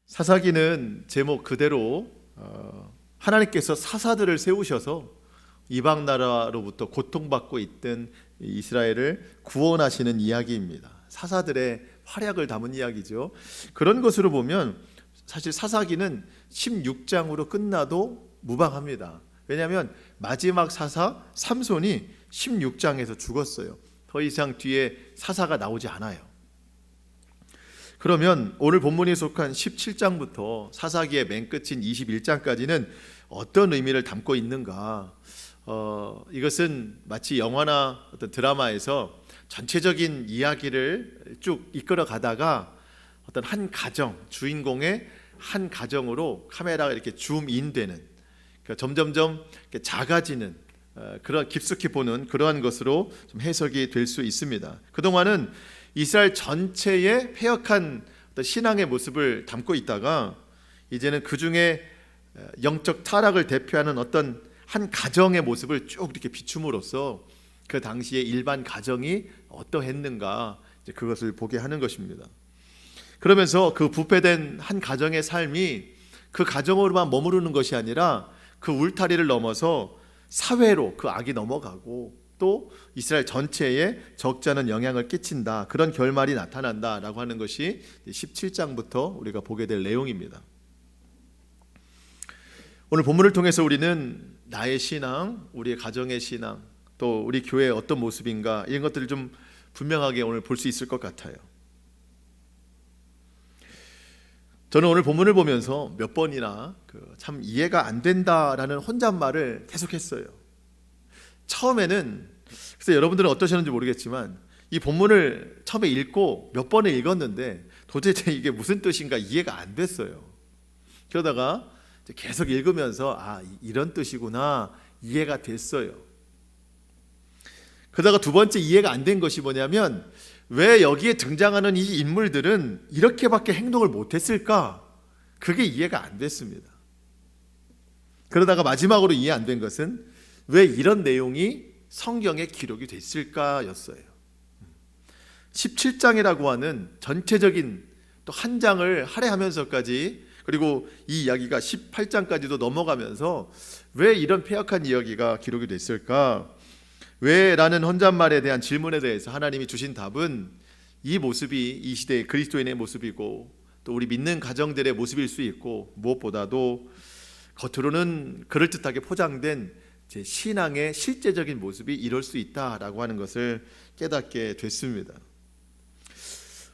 사사기는 제목 그대로 하나님께서 사사들을 세우셔서 이방 나라로부터 고통받고 있던 이스라엘을 구원하시는 이야기입니다. 사사들의 활약을 담은 이야기죠. 그런 것으로 보면 사실 사사기는 16장으로 끝나도 무방합니다. 왜냐하면 마지막 사사 삼손이 16장에서 죽었어요. 더 이상 뒤에 사사가 나오지 않아요. 그러면 오늘 본문이 속한 17장부터 사사기의 맨 끝인 21장까지는 어떤 의미를 담고 있는가? 이것은 마치 영화나 어떤 드라마에서 전체적인 이야기를 쭉 이끌어 가다가 어떤 한 가정, 주인공의 한 가정으로 카메라가 이렇게 줌인되는, 그러니까 점점점 작아지는 그런 깊숙이 보는 그러한 것으로 좀 해석이 될 수 있습니다. 그동안은 이스라엘 전체의 패역한 어떤 신앙의 모습을 담고 있다가 이제는 그 중에 영적 타락을 대표하는 어떤 한 가정의 모습을 쭉 이렇게 비춤으로써 그 당시에 일반 가정이 어떠했는가 이제 그것을 보게 하는 것입니다. 그러면서 그 부패된 한 가정의 삶이 그 가정으로만 머무르는 것이 아니라 그 울타리를 넘어서 사회로 그 악이 넘어가고 또 이스라엘 전체에 적지 않은 영향을 끼친다, 그런 결말이 나타난다라고 하는 것이 17장부터 우리가 보게 될 내용입니다. 오늘 본문을 통해서 우리는 나의 신앙, 우리의 가정의 신앙, 또 우리 교회의 어떤 모습인가, 이런 것들을 좀 분명하게 오늘 볼 수 있을 것 같아요. 저는 오늘 본문을 보면서 몇 번이나 참 이해가 안 된다라는 혼잣말을 계속했어요. 처음에는, 그래서 여러분들은 어떠셨는지 모르겠지만 이 본문을 처음에 읽고 몇 번을 읽었는데 도대체 이게 무슨 뜻인가 이해가 안 됐어요. 그러다가 계속 읽으면서 이런 뜻이구나 이해가 됐어요. 그러다가 두 번째 이해가 안 된 것이 뭐냐면, 왜 여기에 등장하는 이 인물들은 이렇게밖에 행동을 못했을까? 그게 이해가 안 됐습니다. 그러다가 마지막으로 이해 안 된 것은 왜 이런 내용이 성경에 기록이 됐을까였어요. 17장이라고 하는 전체적인 또 한 장을 할애하면서까지, 그리고 이 이야기가 18장까지도 넘어가면서 왜 이런 패역한 이야기가 기록이 됐을까? 왜? 라는 혼잣말에 대한 질문에 대해서 하나님이 주신 답은 이 모습이 이 시대의 그리스도인의 모습이고 또 우리 믿는 가정들의 모습일 수 있고, 무엇보다도 겉으로는 그럴듯하게 포장된 제 신앙의 실제적인 모습이 이럴 수 있다라고 하는 것을 깨닫게 됐습니다.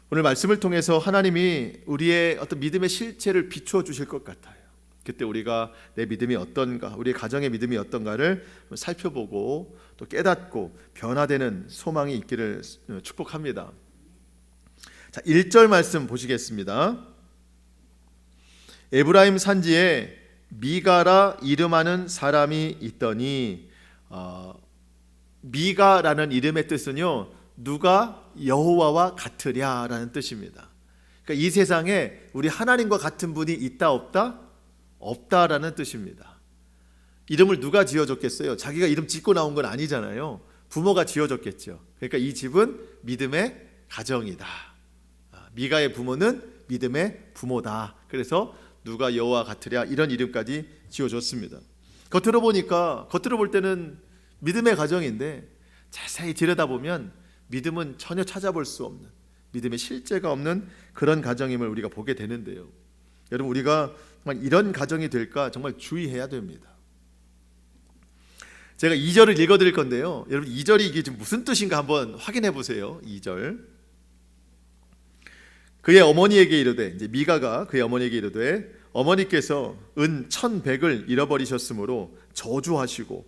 오늘 말씀을 통해서 하나님이 우리의 어떤 믿음의 실체를 비추어 주실 것 같아요. 그때 우리가 내 믿음이 어떤가, 우리의 가정의 믿음이 어떤가를 살펴보고 또 깨닫고 변화되는 소망이 있기를 축복합니다. 자, 1절 말씀 보시겠습니다. 에브라임 산지에 미가라 이름하는 사람이 있더니, 미가라는 이름의 뜻은요, 누가 여호와와 같으랴라는 뜻입니다. 그러니까 이 세상에 우리 하나님과 같은 분이 있다 없다? 없다라는 뜻입니다. 이름을 누가 지어줬겠어요? 자기가 이름 짓고 나온 건 아니잖아요. 부모가 지어줬겠죠. 그러니까 이 집은 믿음의 가정이다. 미가의 부모는 믿음의 부모다. 그래서 누가 여호와 같으랴, 이런 이름까지 지어줬습니다. 겉으로 볼 때는 믿음의 가정인데 자세히 들여다보면 믿음은 전혀 찾아볼 수 없는, 믿음의 실제가 없는 그런 가정임을 우리가 보게 되는데요. 여러분, 우리가 정말 이런 가정이 될까 정말 주의해야 됩니다. 제가 2절을 읽어드릴 건데요, 여러분 2절이 이게 지금 무슨 뜻인가 한번 확인해 보세요. 2절. 그의 어머니에게 이르되, 이제 미가가 그의 어머니에게 이르되, 어머니께서 은 1,100을 잃어버리셨으므로 저주하시고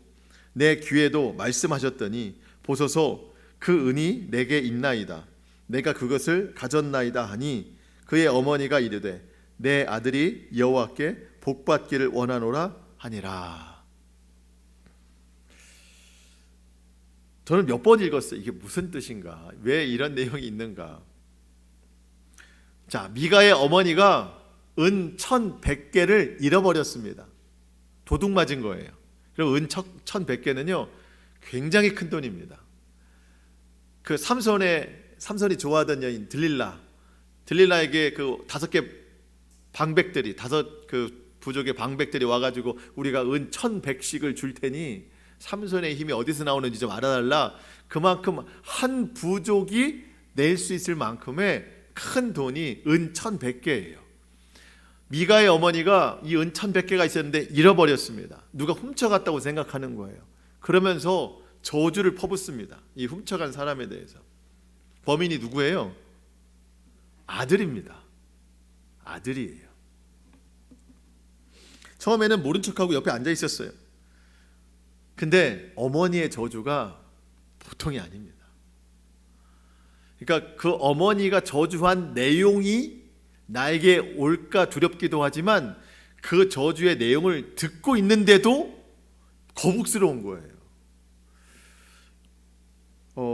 내 귀에도 말씀하셨더니 보소서 그 은이 내게 있나이다. 내가 그것을 가졌나이다 하니 그의 어머니가 이르되 내 아들이 여호와께 복받기를 원하노라 하니라. 저는 몇 번 읽었어요. 이게 무슨 뜻인가? 왜 이런 내용이 있는가? 자, 미가의 어머니가 은 1,100개를 잃어버렸습니다. 도둑 맞은 거예요. 그리고 은 1,100개는요 굉장히 큰 돈입니다. 그 삼손이 좋아하던 여인 들릴라에게 그 5개 방백들이 다섯 그 부족의 방백들이 와가지고 우리가 은 1,100씩을 줄 테니 삼손의 힘이 어디서 나오는지 좀 알아달라. 그만큼 한 부족이 낼 수 있을 만큼의 큰 돈이 은 1,100개예요. 미가의 어머니가 이 은 1,100개가 있었는데 잃어버렸습니다. 누가 훔쳐갔다고 생각하는 거예요. 그러면서 저주를 퍼붓습니다. 이 훔쳐간 사람에 대해서. 범인이 누구예요? 아들입니다. 아들이에요. 처음에는 모른 척하고 옆에 앉아 있었어요. 근데 어머니의 저주가 보통이 아닙니다. 그러니까 그 어머니가 저주한 내용이 나에게 올까 두렵기도 하지만 그 저주의 내용을 듣고 있는데도 거북스러운 거예요.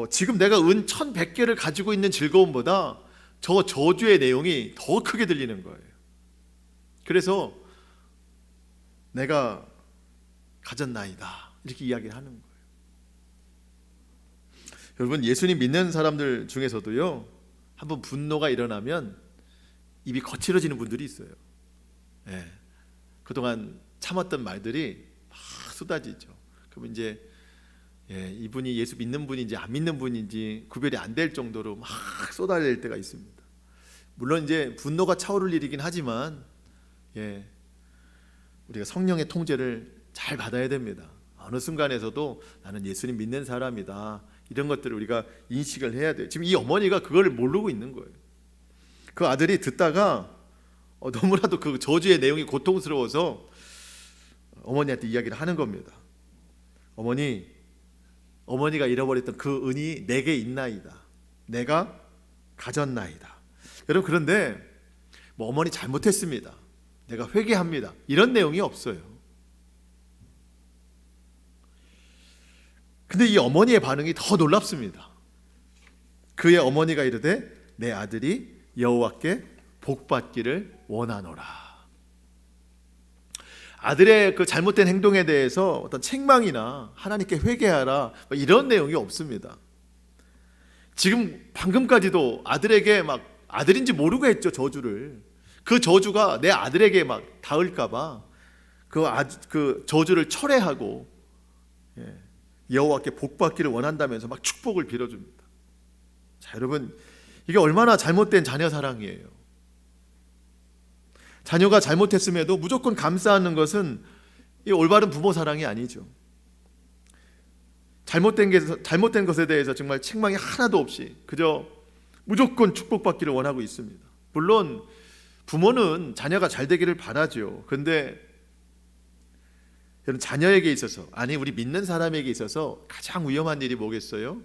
지금 내가 은 1,100개를 가지고 있는 즐거움보다 저 저주의 내용이 더 크게 들리는 거예요. 그래서 내가 가졌나이다 이렇게 이야기를 하는 거예요. 여러분, 예수님 믿는 사람들 중에서도요, 한번 분노가 일어나면 입이 거칠어지는 분들이 있어요. 예, 그동안 참았던 말들이 막 쏟아지죠. 그럼 이제 이분이 예수 믿는 분인지 안 믿는 분인지 구별이 안 될 정도로 막 쏟아질 때가 있습니다. 물론 이제 분노가 차오를 일이긴 하지만 우리가 성령의 통제를 잘 받아야 됩니다. 어느 순간에서도 나는 예수님 믿는 사람이다, 이런 것들을 우리가 인식을 해야 돼요. 지금 이 어머니가 그걸 모르고 있는 거예요. 그 아들이 듣다가 너무나도 그 저주의 내용이 고통스러워서 어머니한테 이야기를 하는 겁니다. 어머니가 잃어버렸던 그 은이 내게 있나이다. 내가 가졌나이다. 여러분, 그런데 뭐 어머니 잘못했습니다, 내가 회개합니다, 이런 내용이 없어요. 근데 이 어머니의 반응이 더 놀랍습니다. 그의 어머니가 이르되 내 아들이 여호와께 복받기를 원하노라. 아들의 그 잘못된 행동에 대해서 어떤 책망이나 하나님께 회개하라 이런 내용이 없습니다. 지금 방금까지도 아들에게 막 아들인지 모르고 했죠, 저주를. 그 저주가 내 아들에게 막 닿을까봐 그 저주를 철회하고 여호와께 복받기를 원한다면서 막 축복을 빌어줍니다. 자, 여러분, 이게 얼마나 잘못된 자녀 사랑이에요. 자녀가 잘못했음에도 무조건 감싸는 것은 이 올바른 부모 사랑이 아니죠. 잘못된 것에 대해서 정말 책망이 하나도 없이 그저 무조건 축복받기를 원하고 있습니다. 물론 부모는 자녀가 잘 되기를 바라죠. 그런데 여러분, 자녀에게 있어서, 아니 우리 믿는 사람에게 있어서 가장 위험한 일이 뭐겠어요?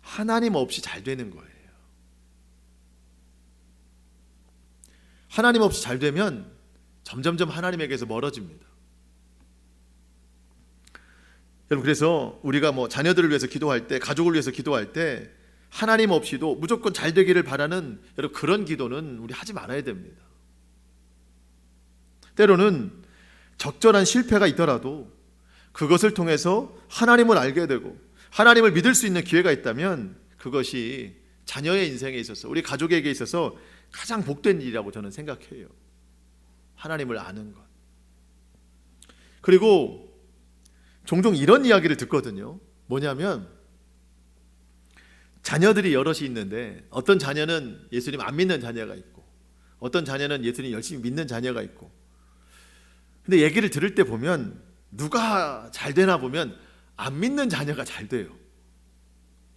하나님 없이 잘 되는 거예요. 하나님 없이 잘 되면 점점점 하나님에게서 멀어집니다. 여러분, 그래서 우리가 뭐 자녀들을 위해서 기도할 때, 가족을 위해서 기도할 때 하나님 없이도 무조건 잘 되기를 바라는 여러분, 그런 기도는 우리 하지 말아야 됩니다. 때로는 적절한 실패가 있더라도 그것을 통해서 하나님을 알게 되고 하나님을 믿을 수 있는 기회가 있다면 그것이 자녀의 인생에 있어서, 우리 가족에게 있어서 가장 복된 일이라고 저는 생각해요. 하나님을 아는 것. 그리고 종종 이런 이야기를 듣거든요. 뭐냐면 자녀들이 여럿이 있는데 어떤 자녀는 예수님 안 믿는 자녀가 있고 어떤 자녀는 예수님 열심히 믿는 자녀가 있고, 근데 얘기를 들을 때 보면 누가 잘 되나 보면 안 믿는 자녀가 잘 돼요.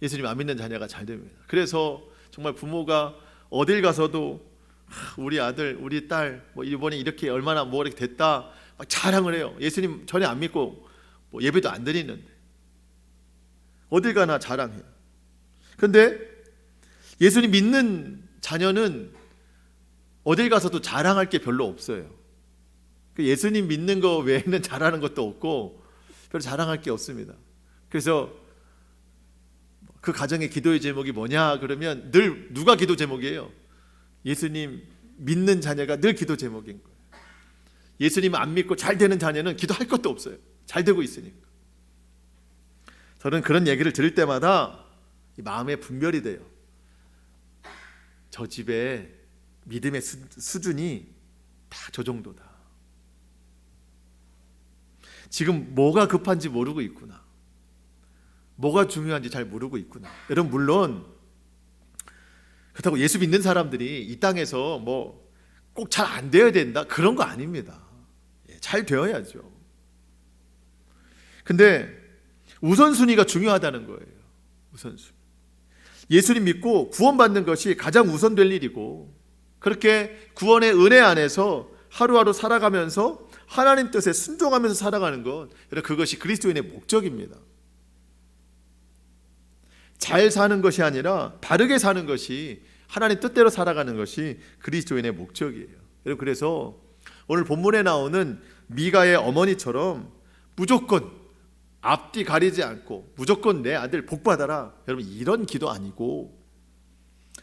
예수님 안 믿는 자녀가 잘 됩니다. 그래서 정말 부모가 어딜 가서도 우리 아들, 우리 딸 뭐 이번에 이렇게 얼마나 뭐 이렇게 됐다 막 자랑을 해요. 예수님 전혀 안 믿고 뭐 예배도 안 드리는데 어딜 가나 자랑해요. 그런데 예수님 믿는 자녀는 어딜 가서도 자랑할 게 별로 없어요. 예수님 믿는 거 외에는 잘하는 것도 없고 별로 자랑할 게 없습니다. 그래서 그 가정의 기도의 제목이 뭐냐 그러면 늘 누가 기도 제목이에요? 예수님 믿는 자녀가 늘 기도 제목인 거예요. 예수님 안 믿고 잘 되는 자녀는 기도할 것도 없어요. 잘 되고 있으니까. 저는 그런 얘기를 들을 때마다 마음에 분별이 돼요. 저 집에 믿음의 수준이 다 저 정도다. 지금 뭐가 급한지 모르고 있구나. 뭐가 중요한지 잘 모르고 있구나. 여러분, 물론 그렇다고 예수 믿는 사람들이 이 땅에서 뭐 꼭 잘 안 되어야 된다, 그런 거 아닙니다. 잘 되어야죠. 근데 우선순위가 중요하다는 거예요. 우선순위. 예수님 믿고 구원받는 것이 가장 우선될 일이고, 그렇게 구원의 은혜 안에서 하루하루 살아가면서 하나님 뜻에 순종하면서 살아가는 것, 여러분, 그것이 그리스도인의 목적입니다. 잘 사는 것이 아니라 바르게 사는 것이, 하나님 뜻대로 살아가는 것이 그리스도인의 목적이에요. 여러분, 그래서 오늘 본문에 나오는 미가의 어머니처럼 무조건 앞뒤 가리지 않고 무조건 내 아들 복 받아라, 여러분, 이런 기도 아니고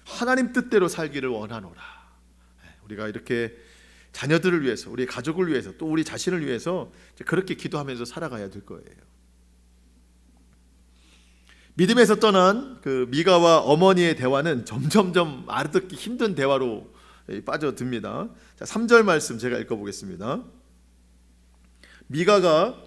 하나님 뜻대로 살기를 원하노라. 우리가 이렇게 자녀들을 위해서, 우리 가족을 위해서, 또 우리 자신을 위해서 그렇게 기도하면서 살아가야 될 거예요. 믿음에서 떠난 그 미가와 어머니의 대화는 점점점 알아듣기 힘든 대화로 빠져듭니다. 자, 3절 말씀 제가 읽어보겠습니다. 미가가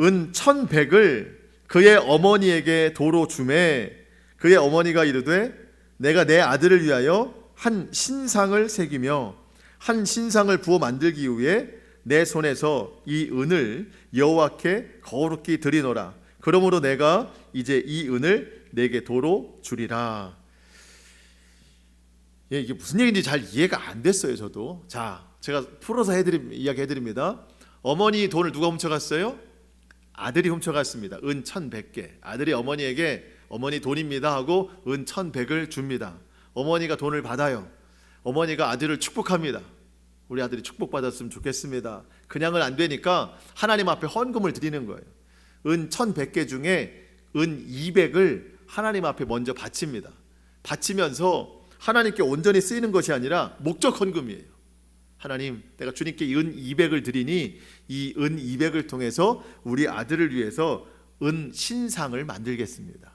은 1,100을 그의 어머니에게 도로 주매 그의 어머니가 이르되 내가 내 아들을 위하여 한 신상을 새기며 한 신상을 부어 만들기 위해 내 손에서 이 은을 여호와께 거룩히 드리노라. 그러므로 내가 이제 이 은을 내게 도로 주리라. 이게 무슨 얘기인지 잘 이해가 안 됐어요, 저도. 자, 제가 풀어서 이야기 해드립니다. 어머니 돈을 누가 훔쳐갔어요? 아들이 훔쳐갔습니다. 은 1,100개. 아들이 어머니에게 어머니 돈입니다 하고 은 1,100을 줍니다. 어머니가 돈을 받아요. 어머니가 아들을 축복합니다. 우리 아들이 축복받았으면 좋겠습니다. 그냥은 안 되니까 하나님 앞에 헌금을 드리는 거예요. 은 1,100개 중에 은 200을 하나님 앞에 먼저 바칩니다. 바치면서 하나님께 온전히 쓰이는 것이 아니라 목적 헌금이에요. 하나님, 내가 주님께 은 200을 드리니 이 은 200을 통해서 우리 아들을 위해서 은 신상을 만들겠습니다.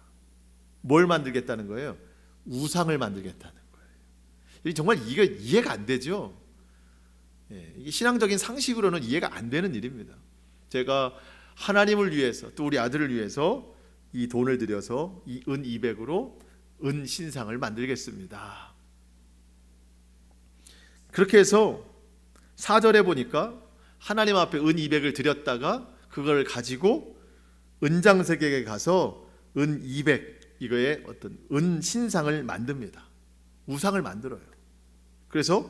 뭘 만들겠다는 거예요? 우상을 만들겠다는 거예요. 정말 이게 이해가 안 되죠. 이게 신앙적인 상식으로는 이해가 안 되는 일입니다. 제가 하나님을 위해서, 또 우리 아들을 위해서 이 돈을 들여서 이 은 200으로 은 신상을 만들겠습니다. 그렇게 해서 4절에 보니까 하나님 앞에 은 200을 드렸다가 그걸 가지고 은장색에게 가서 은 200 이거의 어떤 은 신상을 만듭니다. 우상을 만들어요. 그래서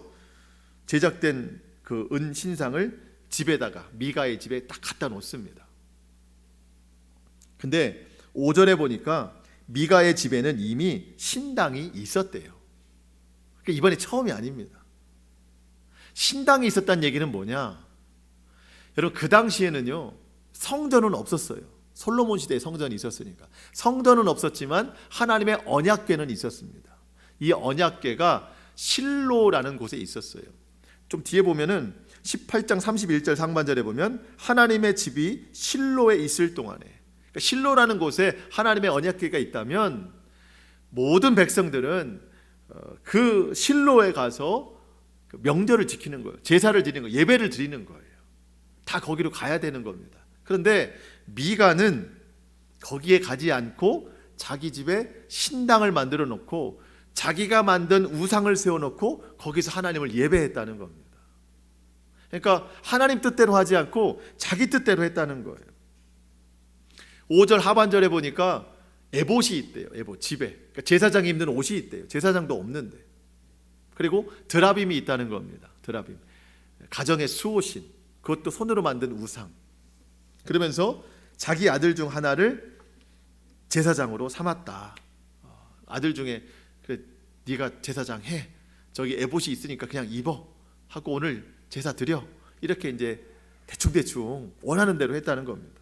제작된 그 은 신상을 집에다가, 미가의 집에 딱 갖다 놓습니다. 근데 5절에 보니까 미가의 집에는 이미 신당이 있었대요. 그러니까 이번에 처음이 아닙니다. 신당이 있었다는 얘기는 뭐냐? 여러분, 그 당시에는요, 성전은 없었어요. 솔로몬 시대에 성전이 있었으니까. 성전은 없었지만 하나님의 언약궤는 있었습니다. 이 언약궤가 실로라는 곳에 있었어요. 좀 뒤에 보면은 18장 31절 상반절에 보면 하나님의 집이 실로에 있을 동안에, 그러니까 실로라는 곳에 하나님의 언약궤가 있다면 모든 백성들은 그 실로에 가서 명절을 지키는 거예요. 제사를 드리는 거예요. 예배를 드리는 거예요. 다 거기로 가야 되는 겁니다. 그런데 미가는 거기에 가지 않고 자기 집에 신당을 만들어 놓고 자기가 만든 우상을 세워놓고 거기서 하나님을 예배했다는 겁니다. 그러니까 하나님 뜻대로 하지 않고 자기 뜻대로 했다는 거예요. 5절 하반절에 보니까 에봇이 있대요. 에봇, 집에. 그러니까 제사장이 입는 옷이 있대요. 제사장도 없는데. 그리고 드라빔이 있다는 겁니다. 드라빔, 가정의 수호신, 그것도 손으로 만든 우상. 그러면서 자기 아들 중 하나를 제사장으로 삼았다. 아들 중에 그래, 네가 제사장 해. 저기 에봇이 있으니까 그냥 입어 하고 오늘 제사 드려. 이렇게 이제 대충 원하는 대로 했다는 겁니다.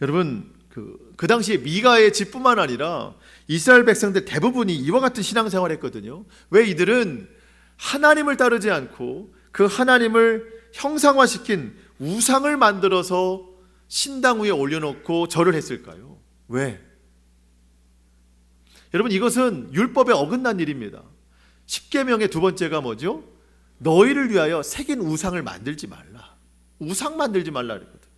여러분, 그 당시에 미가의 집뿐만 아니라 이스라엘 백성들 대부분이 이와 같은 신앙생활을 했거든요. 왜 이들은 하나님을 따르지 않고 그 하나님을 형상화시킨 우상을 만들어서 신당 위에 올려놓고 절을 했을까요? 왜? 여러분, 이것은 율법에 어긋난 일입니다. 십계명의 두 번째가 뭐죠? 너희를 위하여 새긴 우상을 만들지 말라. 우상 만들지 말라 그랬거든.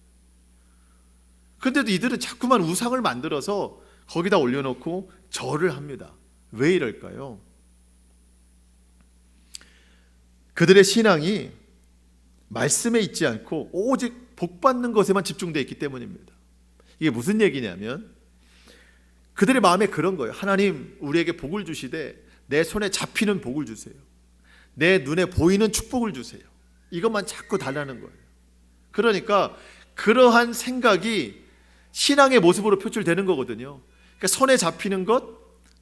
근데도 이들은 자꾸만 우상을 만들어서 거기다 올려놓고 절을 합니다. 왜 이럴까요? 그들의 신앙이 말씀에 있지 않고 오직 복받는 것에만 집중되어 있기 때문입니다. 이게 무슨 얘기냐면 그들의 마음에 그런 거예요. 하나님 우리에게 복을 주시되 내 손에 잡히는 복을 주세요. 내 눈에 보이는 축복을 주세요. 이것만 자꾸 달라는 거예요. 그러니까 그러한 생각이 신앙의 모습으로 표출되는 거거든요. 그러니까 손에 잡히는 것,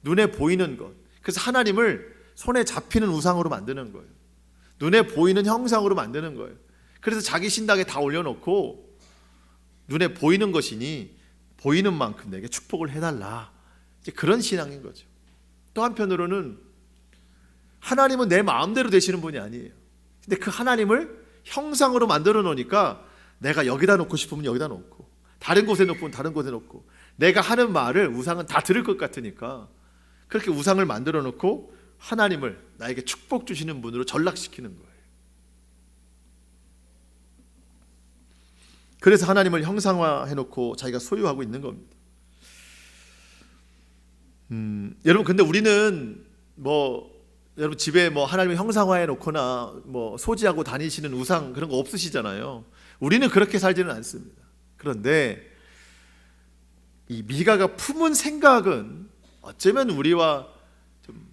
눈에 보이는 것. 그래서 하나님을 손에 잡히는 우상으로 만드는 거예요. 눈에 보이는 형상으로 만드는 거예요. 그래서 자기 신당에 다 올려놓고 눈에 보이는 것이니 보이는 만큼 내게 축복을 해달라. 이제 그런 신앙인 거죠. 또 한편으로는 하나님은 내 마음대로 되시는 분이 아니에요. 근데 그 하나님을 형상으로 만들어 놓으니까 내가 여기다 놓고 싶으면 여기다 놓고 다른 곳에 놓고 다른 곳에 놓고 내가 하는 말을 우상은 다 들을 것 같으니까 그렇게 우상을 만들어 놓고 하나님을 나에게 축복 주시는 분으로 전락시키는 거예요. 그래서 하나님을 형상화해 놓고 자기가 소유하고 있는 겁니다. 여러분 근데 우리는 여러분 집에 하나님을 형상화해 놓거나 소지하고 다니시는 우상 그런 거 없으시잖아요. 우리는 그렇게 살지는 않습니다. 그런데 이 미가가 품은 생각은 어쩌면 우리와 좀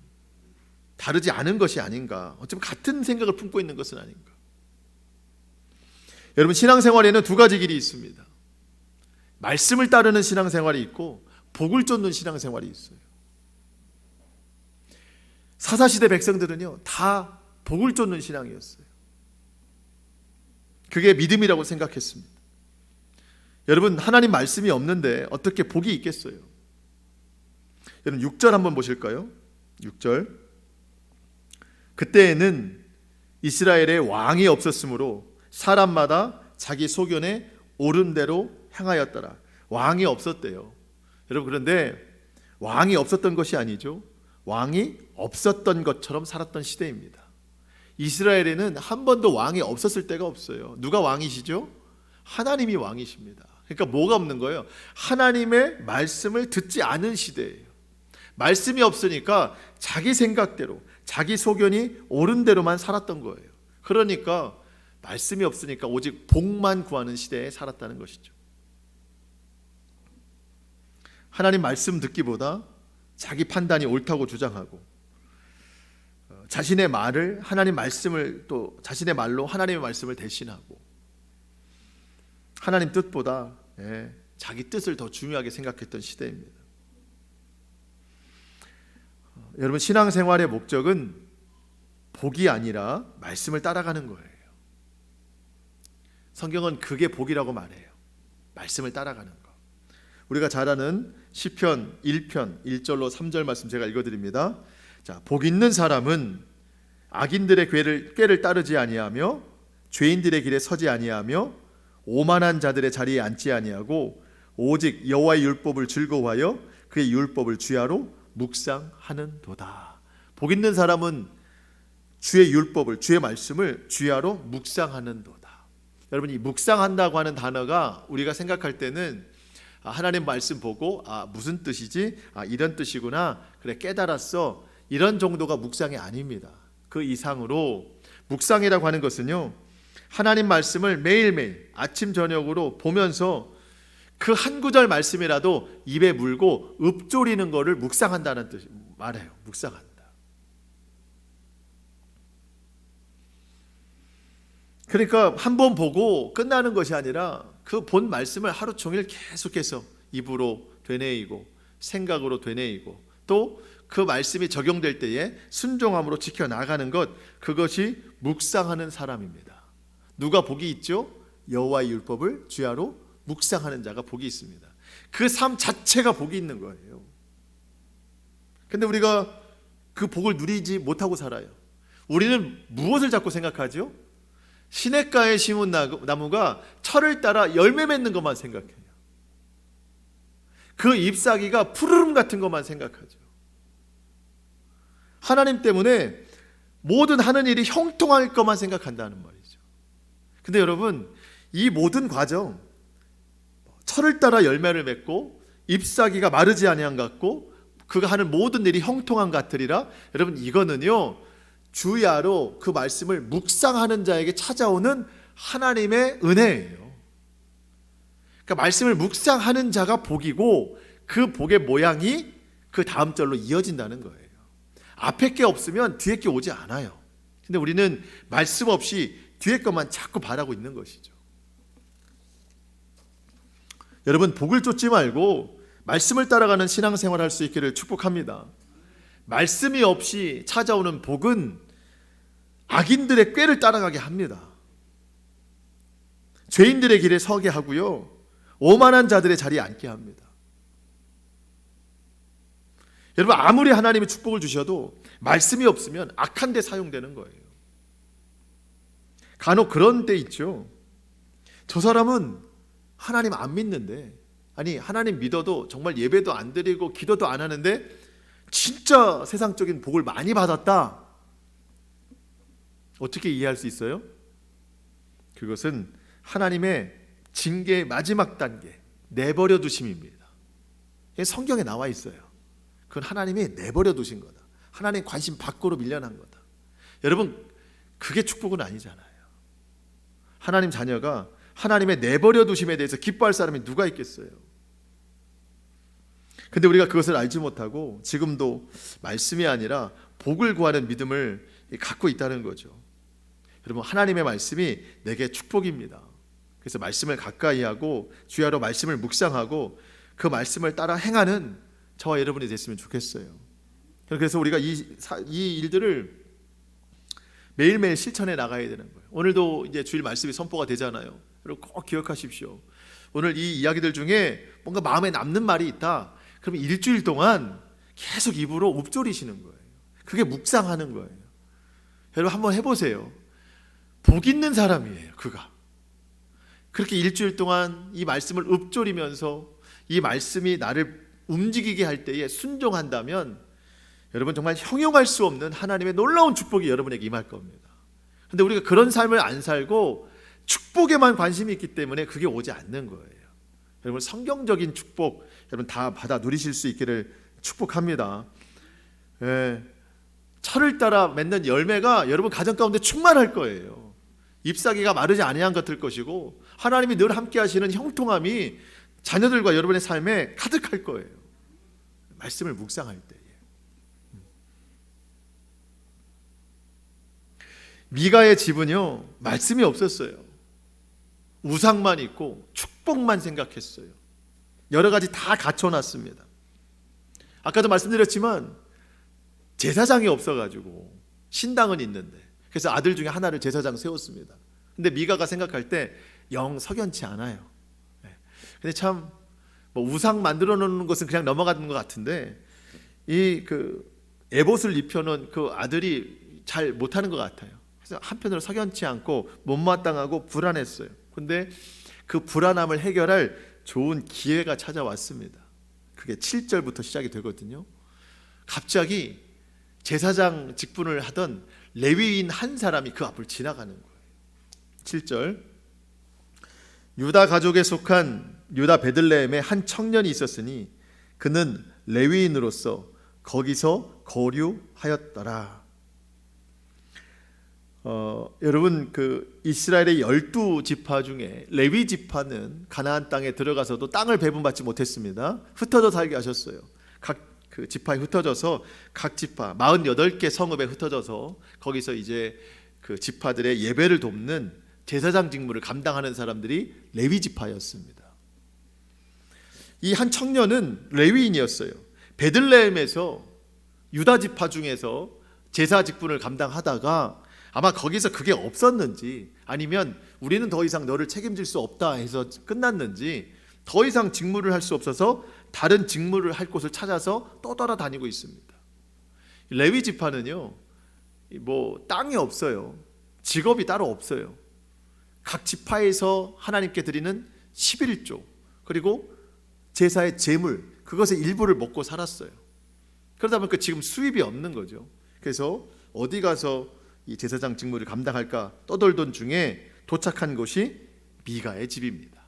다르지 않은 것이 아닌가, 어쩌면 같은 생각을 품고 있는 것은 아닌가. 여러분 신앙생활에는 두 가지 길이 있습니다. 말씀을 따르는 신앙생활이 있고 복을 쫓는 신앙생활이 있어요. 사사시대 백성들은요 다 복을 쫓는 신앙이었어요. 그게 믿음이라고 생각했습니다. 여러분 하나님 말씀이 없는데 어떻게 복이 있겠어요? 여러분 6절 한번 보실까요? 6절 그때에는 이스라엘에 왕이 없었으므로 사람마다 자기 소견에 옳은 대로 행하였더라. 왕이 없었대요. 여러분 그런데 왕이 없었던 것이 아니죠. 왕이 없었던 것처럼 살았던 시대입니다. 이스라엘에는 한 번도 왕이 없었을 때가 없어요. 누가 왕이시죠? 하나님이 왕이십니다. 그러니까 뭐가 없는 거예요? 하나님의 말씀을 듣지 않은 시대예요. 말씀이 없으니까 자기 생각대로 자기 소견이 옳은 대로만 살았던 거예요. 그러니까 말씀이 없으니까 오직 복만 구하는 시대에 살았다는 것이죠. 하나님 말씀 듣기보다 자기 판단이 옳다고 주장하고 자신의 말을 하나님 말씀을 또 자신의 말로 하나님의 말씀을 대신하고 하나님 뜻보다 자기 뜻을 더 중요하게 생각했던 시대입니다. 여러분 신앙생활의 목적은 복이 아니라 말씀을 따라가는 거예요. 성경은 그게 복이라고 말해요. 말씀을 따라가는 거. 우리가 잘 아는 시편 1편 1절로 3절 말씀 제가 읽어드립니다. 자, 복 있는 사람은 악인들의 꾀를 따르지 아니하며 죄인들의 길에 서지 아니하며 오만한 자들의 자리에 앉지 아니하고 오직 여호와의 율법을 즐거워하여 그의 율법을 주야로 묵상하는도다. 복 있는 사람은 주의 율법을 주의 말씀을 주야로 묵상하는도다. 여러분 이 묵상한다고 하는 단어가 우리가 생각할 때는 하나님 말씀 보고 무슨 뜻이지? 이런 뜻이구나. 그래 깨달았어. 이런 정도가 묵상이 아닙니다. 그 이상으로 묵상이라고 하는 것은요 하나님 말씀을 매일매일 아침 저녁으로 보면서 그 한 구절 말씀이라도 입에 물고 읊조리는 것을 묵상한다는 뜻이 말해요. 묵상한다. 그러니까 한 번 보고 끝나는 것이 아니라 그 본 말씀을 하루 종일 계속해서 입으로 되뇌이고 생각으로 되뇌이고 또 그 말씀이 적용될 때에 순종함으로 지켜나가는 것, 그것이 묵상하는 사람입니다. 누가 복이 있죠? 여호와의 율법을 주야로 묵상하는 자가 복이 있습니다. 그 삶 자체가 복이 있는 거예요. 근데 우리가 그 복을 누리지 못하고 살아요. 우리는 무엇을 자꾸 생각하죠? 시냇가에 심은 나무가 철을 따라 열매 맺는 것만 생각해요. 그 잎사귀가 푸르름 같은 것만 생각하죠. 하나님 때문에 모든 하는 일이 형통할 것만 생각한다는 말이죠. 근데 여러분, 이 모든 과정, 철을 따라 열매를 맺고 잎사귀가 마르지 아니한 것 같고 그가 하는 모든 일이 형통한 것 같으리라. 여러분, 이거는요 주야로 그 말씀을 묵상하는 자에게 찾아오는 하나님의 은혜예요. 그러니까 말씀을 묵상하는 자가 복이고 그 복의 모양이 그 다음 절로 이어진다는 거예요. 앞에 게 없으면 뒤에 게 오지 않아요. 근데 우리는 말씀 없이 뒤에 것만 자꾸 바라고 있는 것이죠. 여러분, 복을 쫓지 말고 말씀을 따라가는 신앙생활을 할 수 있기를 축복합니다. 말씀이 없이 찾아오는 복은 악인들의 꾀를 따라가게 합니다. 죄인들의 길에 서게 하고요, 오만한 자들의 자리에 앉게 합니다. 여러분, 아무리 하나님이 축복을 주셔도 말씀이 없으면 악한 데 사용되는 거예요. 간혹 그런 때 있죠. 저 사람은 하나님 안 믿는데, 아니 하나님 믿어도 정말 예배도 안 드리고 기도도 안 하는데 진짜 세상적인 복을 많이 받았다. 어떻게 이해할 수 있어요? 그것은 하나님의 징계의 마지막 단계, 내버려 두심입니다. 성경에 나와 있어요. 그건 하나님이 내버려 두신 거다. 하나님 관심 밖으로 밀려난 거다. 여러분, 그게 축복은 아니잖아요. 하나님 자녀가 하나님의 내버려 두심에 대해서 기뻐할 사람이 누가 있겠어요? 근데 우리가 그것을 알지 못하고 지금도 말씀이 아니라 복을 구하는 믿음을 갖고 있다는 거죠. 여러분, 하나님의 말씀이 내게 축복입니다. 그래서 말씀을 가까이 하고 주야로 말씀을 묵상하고 그 말씀을 따라 행하는 저와 여러분이 됐으면 좋겠어요. 그래서 우리가 이 일들을 매일매일 실천해 나가야 되는 거예요. 오늘도 이제 주일 말씀이 선포가 되잖아요. 여러분, 꼭 기억하십시오. 오늘 이 이야기들 중에 뭔가 마음에 남는 말이 있다. 그러면 일주일 동안 계속 입으로 읊조리시는 거예요. 그게 묵상하는 거예요. 여러분, 한번 해보세요. 복 있는 사람이에요. 그가 그렇게 일주일 동안 이 말씀을 읊조리면서 이 말씀이 나를 움직이게 할 때에 순종한다면 여러분, 정말 형용할 수 없는 하나님의 놀라운 축복이 여러분에게 임할 겁니다. 그런데 우리가 그런 삶을 안 살고 축복에만 관심이 있기 때문에 그게 오지 않는 거예요. 여러분, 성경적인 축복 여러분 다 받아 누리실 수 있기를 축복합니다. 철을 따라 맺는 열매가 여러분 가정 가운데 충만할 거예요. 잎사귀가 마르지 아니한 것일 것이고 하나님이 늘 함께 하시는 형통함이 자녀들과 여러분의 삶에 가득할 거예요. 말씀을 묵상할 때에. 미가의 집은요 말씀이 없었어요. 우상만 있고 축복만 생각했어요. 여러 가지 다 갖춰놨습니다. 아까도 말씀드렸지만 제사장이 없어가지고 신당은 있는데 그래서 아들 중에 하나를 제사장 세웠습니다. 근데 미가가 생각할 때 영 석연치 않아요. 근데 참 뭐 우상 만들어 놓는 것은 그냥 넘어가는 것 같은데 이 그 에봇을 입혀놓은 그 아들이 잘 못하는 것 같아요. 그래서 한편으로 석연치 않고 못마땅하고 불안했어요. 근데 그 불안함을 해결할 좋은 기회가 찾아왔습니다. 그게 7절부터 시작이 되거든요. 갑자기 제사장 직분을 하던 레위인 한 사람이 그 앞을 지나가는 거예요. 7절, 유다 가족에 속한 유다 베들레헴에 한 청년이 있었으니 그는 레위인으로서 거기서 거류하였더라. 여러분, 그 이스라엘의 12지파 중에 레위 지파는 가나안 땅에 들어가서도 땅을 배분받지 못했습니다. 흩어져 살게 하셨어요. 각 그 지파에 흩어져서 각 지파 48개 성읍에 흩어져서 거기서 이제 그 지파들의 예배를 돕는 제사장 직무를 감당하는 사람들이 레위 지파였습니다. 이 한 청년은 레위인이었어요. 베들레헴에서 유다 지파 중에서 제사 직분을 감당하다가 아마 거기서 그게 없었는지 아니면 우리는 더 이상 너를 책임질 수 없다 해서 끝났는지 더 이상 직무를 할 수 없어서 다른 직무를 할 곳을 찾아서 또 돌아다니고 있습니다. 레위 지파는요 뭐 땅이 없어요. 직업이 따로 없어요. 각 지파에서 하나님께 드리는 11조 그리고 제사의 제물 그것의 일부를 먹고 살았어요. 그러다 보니까 지금 수입이 없는 거죠. 그래서 어디 가서 이 제사장 직무를 감당할까 떠돌던 중에 도착한 곳이 미가의 집입니다.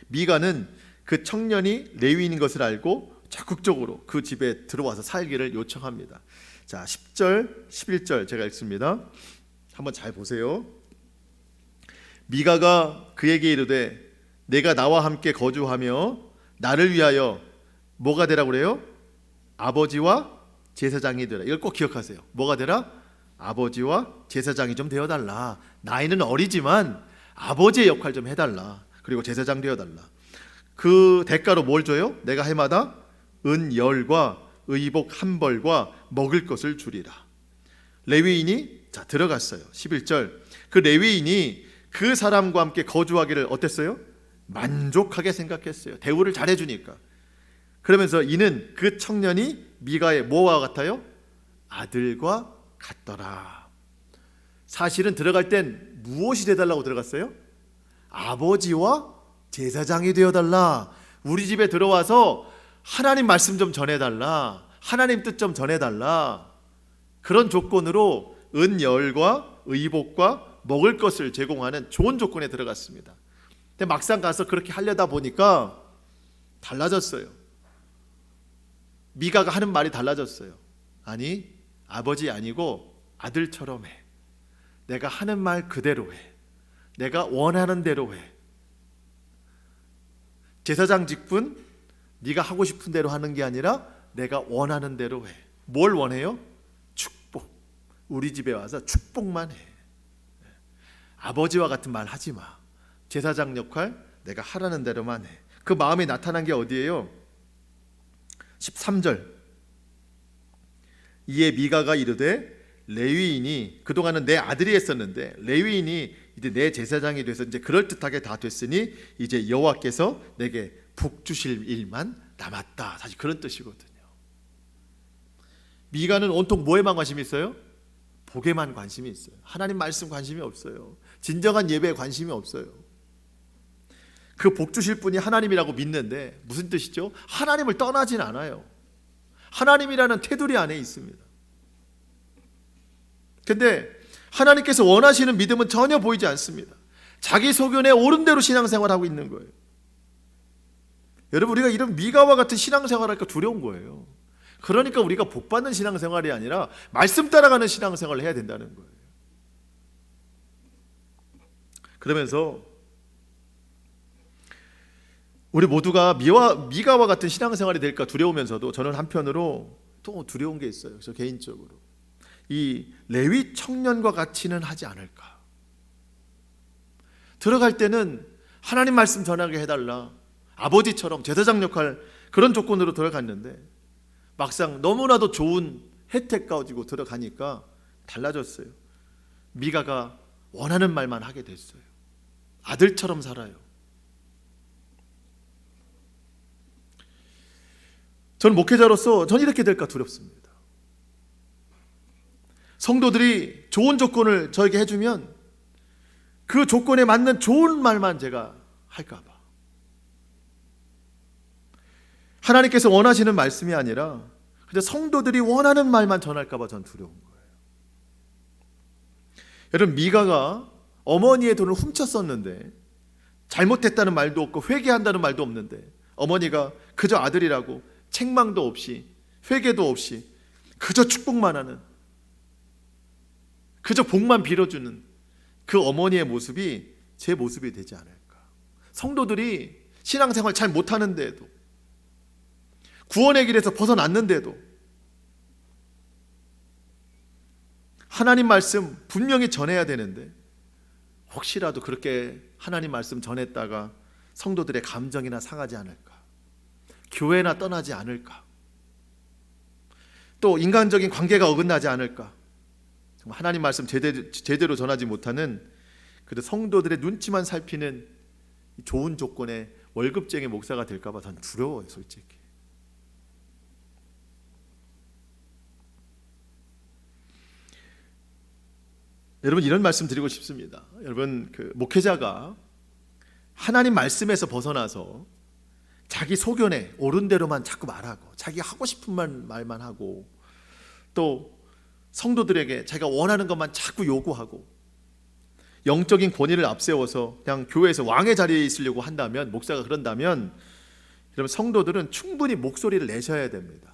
미가는 그 청년이 레위인인 것을 알고 적극적으로 그 집에 들어와서 살기를 요청합니다. 자, 10절, 11절 제가 읽습니다. 한번 잘 보세요. 미가가 그에게 이르되 내가 나와 함께 거주하며 나를 위하여 뭐가 되라고 그래요? 아버지와 제사장이 되라. 이걸 꼭 기억하세요. 뭐가 되라? 아버지와 제사장이 좀 되어달라. 나이는 어리지만 아버지의 역할 좀 해달라. 그리고 제사장 되어달라. 그 대가로 뭘 줘요? 내가 해마다 은 10과 의복 1벌과 먹을 것을 주리라. 레위인이 자 들어갔어요. 11절. 그 레위인이 그 사람과 함께 거주하기를 어땠어요? 만족하게 생각했어요. 대우를 잘해주니까. 그러면서 이는 그 청년이 미가의 뭐와 같아요? 아들과 같더라. 사실은 들어갈 땐 무엇이 되달라고 들어갔어요? 아버지와 제사장이 되어달라. 우리 집에 들어와서 하나님 말씀 좀 전해달라. 하나님 뜻 좀 전해달라. 그런 조건으로 은 10과 의복과 먹을 것을 제공하는 좋은 조건에 들어갔습니다. 근데 막상 가서 그렇게 하려다 보니까 달라졌어요. 미가가 하는 말이 달라졌어요. 아니, 아버지 아니고 아들처럼 해. 내가 하는 말 그대로 해. 내가 원하는 대로 해. 제사장 직분 네가 하고 싶은 대로 하는 게 아니라 내가 원하는 대로 해. 뭘 원해요? 축복. 우리 집에 와서 축복만 해. 아버지와 같은 말 하지 마. 제사장 역할 내가 하라는 대로만 해. 그 마음이 나타난 게 어디예요? 13절. 이에 미가가 이르되 레위인이 그동안은 내 아들이 했었는데 레위인이 이제 내 제사장이 돼서 이제 그럴듯하게 다 됐으니 이제 여호와께서 내게 복 주실 일만 남았다. 사실 그런 뜻이거든요. 미가는 온통 뭐에만 관심이 있어요? 복에만 관심이 있어요. 하나님 말씀 관심이 없어요. 진정한 예배에 관심이 없어요. 그 복 주실 분이 하나님이라고 믿는데 무슨 뜻이죠? 하나님을 떠나진 않아요. 하나님이라는 테두리 안에 있습니다. 근데 하나님께서 원하시는 믿음은 전혀 보이지 않습니다. 자기 소견에 옳은 대로 신앙생활하고 있는 거예요. 여러분, 우리가 이런 미가와 같은 신앙생활을 할까 두려운 거예요. 그러니까 우리가 복받는 신앙생활이 아니라 말씀 따라가는 신앙생활을 해야 된다는 거예요. 그러면서 우리 모두가 미가와 같은 신앙생활이 될까 두려우면서도 저는 한편으로 또 두려운 게 있어요. 저 개인적으로 이 레위 청년과 같이는 하지 않을까. 들어갈 때는 하나님 말씀 전하게 해달라. 아버지처럼 제사장 역할 그런 조건으로 들어갔는데 막상 너무나도 좋은 혜택 가지고 들어가니까 달라졌어요. 미가가 원하는 말만 하게 됐어요. 아들처럼 살아요. 저는 목회자로서 전 이렇게 될까 두렵습니다. 성도들이 좋은 조건을 저에게 해주면 그 조건에 맞는 좋은 말만 제가 할까 봐. 하나님께서 원하시는 말씀이 아니라 그냥 성도들이 원하는 말만 전할까 봐 전 두려운 거예요. 여러분, 미가가 어머니의 돈을 훔쳤었는데 잘못했다는 말도 없고 회개한다는 말도 없는데 어머니가 그저 아들이라고 책망도 없이 회개도 없이 그저 축복만 하는, 그저 복만 빌어주는 그 어머니의 모습이 제 모습이 되지 않을까. 성도들이 신앙생활 잘 못하는데도 구원의 길에서 벗어났는데도 하나님 말씀 분명히 전해야 되는데 혹시라도 그렇게 하나님 말씀 전했다가 성도들의 감정이나 상하지 않을까, 교회나 떠나지 않을까, 또 인간적인 관계가 어긋나지 않을까, 하나님 말씀 제대로 전하지 못하는 그 성도들의 눈치만 살피는 좋은 조건의 월급쟁이 목사가 될까 봐 전 두려워요, 솔직히. 여러분, 이런 말씀 드리고 싶습니다. 여러분, 그 목회자가 하나님 말씀에서 벗어나서 자기 소견에 옳은 대로만 자꾸 말하고 자기 하고 싶은 말만 하고 또 성도들에게 자기가 원하는 것만 자꾸 요구하고 영적인 권위를 앞세워서 그냥 교회에서 왕의 자리에 있으려고 한다면, 목사가 그런다면, 여러분 성도들은 충분히 목소리를 내셔야 됩니다.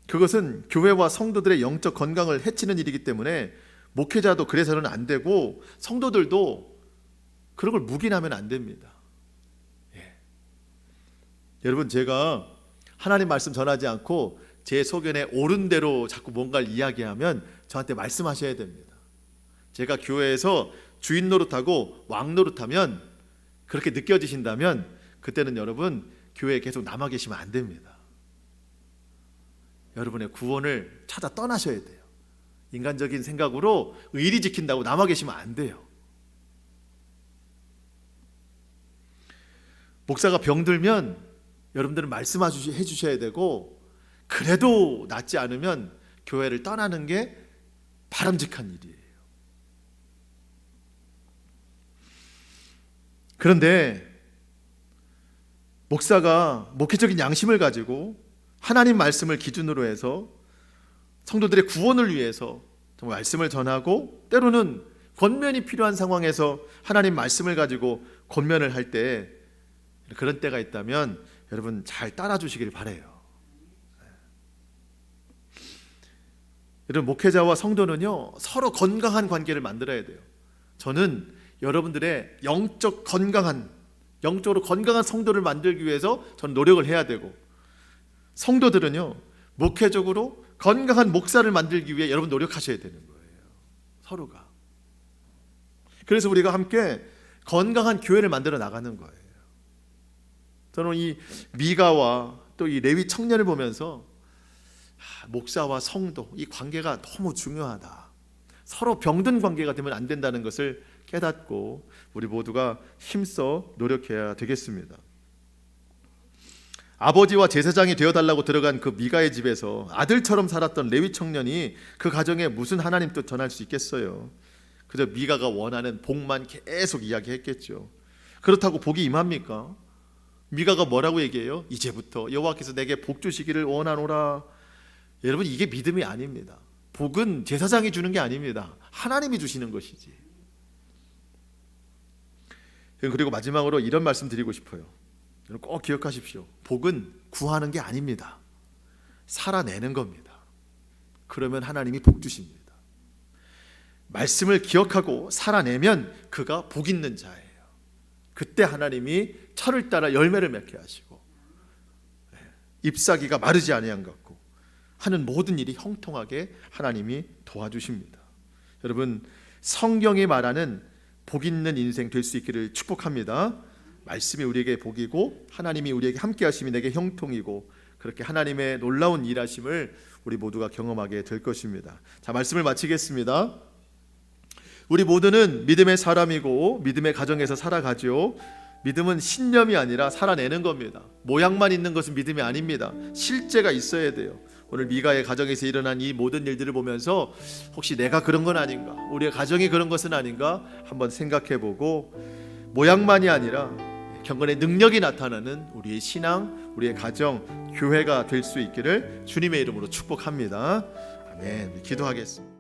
그것은 교회와 성도들의 영적 건강을 해치는 일이기 때문에 목회자도 그래서는 안 되고 성도들도 그런 걸 묵인하면 안 됩니다. 여러분, 제가 하나님 말씀 전하지 않고 제 소견에 옳은 대로 자꾸 뭔가를 이야기하면 저한테 말씀하셔야 됩니다. 제가 교회에서 주인 노릇하고 왕 노릇하면, 그렇게 느껴지신다면 그때는 여러분 교회에 계속 남아 계시면 안 됩니다. 여러분의 구원을 찾아 떠나셔야 돼요. 인간적인 생각으로 의리 지킨다고 남아 계시면 안 돼요. 목사가 병들면 여러분들은 말씀해 주셔야 되고, 그래도 낫지 않으면 교회를 떠나는 게 바람직한 일이에요. 그런데 목사가 목회적인 양심을 가지고 하나님 말씀을 기준으로 해서 성도들의 구원을 위해서 정말 말씀을 전하고, 때로는 권면이 필요한 상황에서 하나님 말씀을 가지고 권면을 할 때, 그런 때가 있다면 여러분 잘 따라 주시길 바라요. 여러분, 목회자와 성도는요 서로 건강한 관계를 만들어야 돼요. 저는 여러분들의 영적으로 건강한 성도를 만들기 위해서 저는 노력을 해야 되고, 성도들은요 목회적으로 건강한 목사를 만들기 위해 여러분 노력하셔야 되는 거예요. 서로가. 그래서 우리가 함께 건강한 교회를 만들어 나가는 거예요. 저는 이 미가와 또 이 레위 청년을 보면서 목사와 성도, 이 관계가 너무 중요하다. 서로 병든 관계가 되면 안 된다는 것을 깨닫고 우리 모두가 힘써 노력해야 되겠습니다. 아버지와 제사장이 되어달라고 들어간 그 미가의 집에서 아들처럼 살았던 레위 청년이 그 가정에 무슨 하나님 뜻 전할 수 있겠어요? 그저 미가가 원하는 복만 계속 이야기했겠죠. 그렇다고 복이 임합니까? 미가가 뭐라고 얘기해요? 이제부터 여호와께서 내게 복 주시기를 원하노라. 여러분, 이게 믿음이 아닙니다. 복은 제사장이 주는 게 아닙니다. 하나님이 주시는 것이지. 그리고 마지막으로 이런 말씀 드리고 싶어요. 여러분 꼭 기억하십시오. 복은 구하는 게 아닙니다. 살아내는 겁니다. 그러면 하나님이 복 주십니다. 말씀을 기억하고 살아내면 그가 복 있는 자예요. 그때 하나님이 철을 따라 열매를 맺게 하시고, 잎사귀가 마르지 아니한 것 같고 하는 모든 일이 형통하게 하나님이 도와주십니다. 여러분, 성경이 말하는 복 있는 인생 될 수 있기를 축복합니다. 말씀이 우리에게 복이고 하나님이 우리에게 함께 하심이 내게 형통이고, 그렇게 하나님의 놀라운 일하심을 우리 모두가 경험하게 될 것입니다. 자, 말씀을 마치겠습니다. 우리 모두는 믿음의 사람이고 믿음의 가정에서 살아가죠. 믿음은 신념이 아니라 살아내는 겁니다. 모양만 있는 것은 믿음이 아닙니다. 실제가 있어야 돼요. 오늘 미가의 가정에서 일어난 이 모든 일들을 보면서 혹시 내가 그런 건 아닌가, 우리의 가정이 그런 것은 아닌가 한번 생각해보고, 모양만이 아니라 경건의 능력이 나타나는 우리의 신앙, 우리의 가정, 교회가 될 수 있기를 주님의 이름으로 축복합니다. 아멘. 기도하겠습니다.